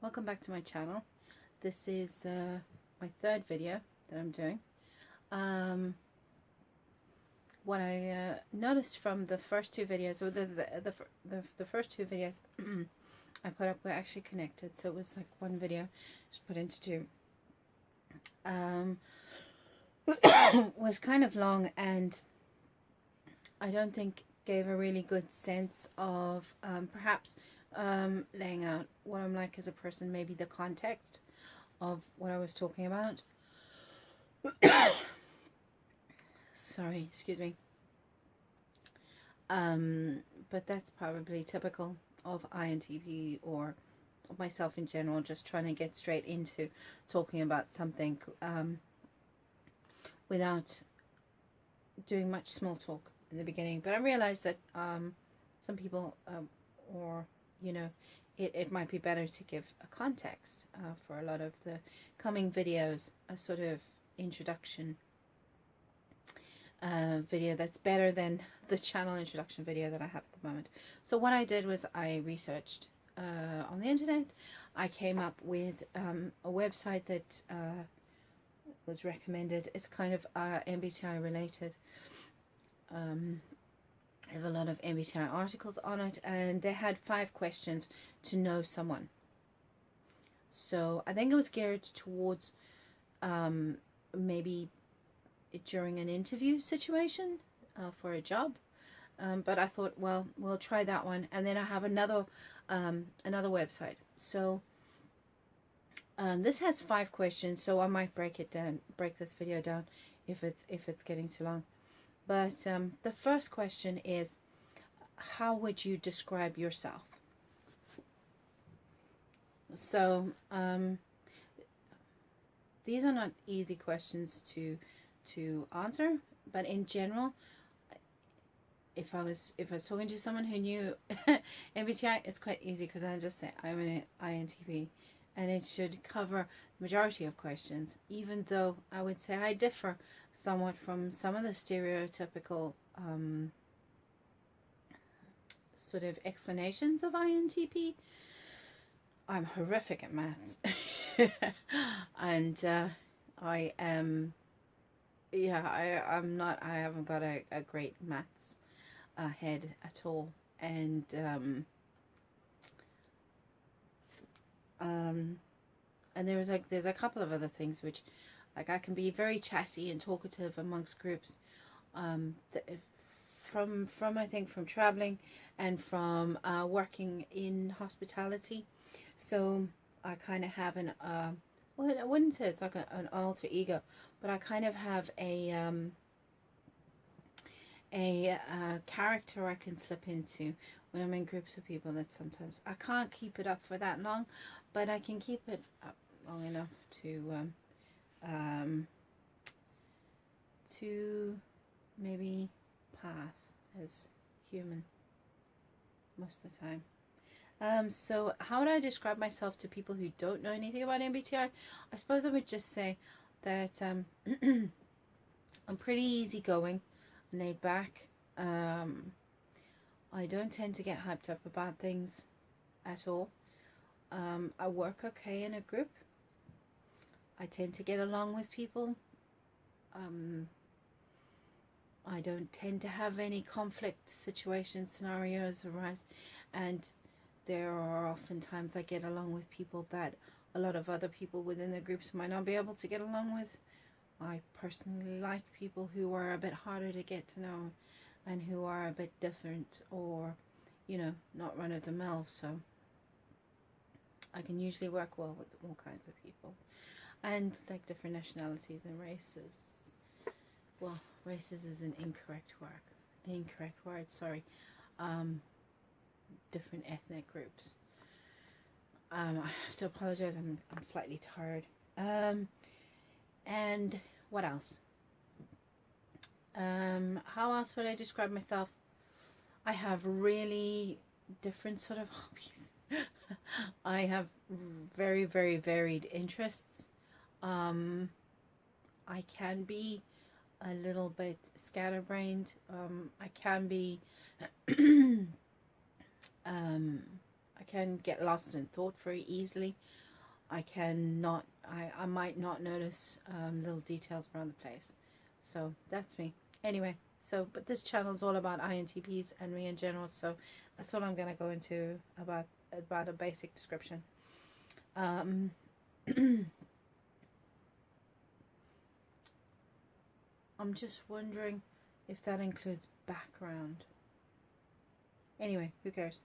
Welcome back to my channel. This is my third video that I'm doing. What I noticed from the first two videos, or the first two videos I put up were actually connected, so it was like one video just put into two. Was kind of long, and I don't think gave a really good sense of perhaps laying out what I'm like as a person, maybe the context of what I was talking about. Sorry, excuse me. But that's probably typical of Intp or myself in general, just trying to get straight into talking about something without doing much small talk in the beginning. But I realized that some people or you know, it might be better to give a context for a lot of the coming videos, a sort of introduction video that's better than the channel introduction video that I have at the moment. So what I did was I researched on the internet. I came up with a website that was recommended. It's kind of MBTI related. I have a lot of MBTI articles on it, and they had 5 questions to know someone. So I think it was geared towards maybe during an interview situation for a job. But I thought, well, we'll try that one, and then I have another website. So this has 5 questions, so I might break this video down if it's getting too long. But the first question is, how would you describe yourself? So these are not easy questions to answer, but in general, if I was talking to someone who knew MBTI, it's quite easy, because I just say I'm an INTP, and it should cover the majority of questions, even though I would say I differ somewhat from some of the stereotypical sort of explanations of INTP. I'm horrific at maths. And I am, yeah, I'm not, I haven't got a great maths head at all. And there's a couple of other things which, like, I can be very chatty and talkative amongst groups, from I think from traveling and from working in hospitality. So I kind of have an well, I wouldn't say it's like an alter ego, but I kind of have a character I can slip into when I'm in groups of people, that sometimes I can't keep it up for that long, but I can keep it up long enough to maybe pass as human most of the time. So how would I describe myself to people who don't know anything about MBTI? I suppose I would just say that I'm pretty easygoing, laid back. I don't tend to get hyped up about things at all. I work okay in a group. I tend to get along with people. I don't tend to have any conflict situations, scenarios arise, and there are often times I get along with people that a lot of other people within the groups might not be able to get along with. I personally like people who are a bit harder to get to know and who are a bit different, or, you know, not run of the mill, so I can usually work well with all kinds of people, and like different nationalities and races. Well, races is an incorrect word, sorry. Different ethnic groups. I have to apologize, I'm slightly tired. And what else? How else would I describe myself? I have really different sort of hobbies. I have very, very varied interests. I can be a little bit scatterbrained. I can be can get lost in thought very easily. I might not notice little details around the place. So that's me. Anyway, so but this channel is all about INTPs and me in general, so that's all I'm going to go into about a basic description. I'm just wondering if that includes background. Anyway, who cares?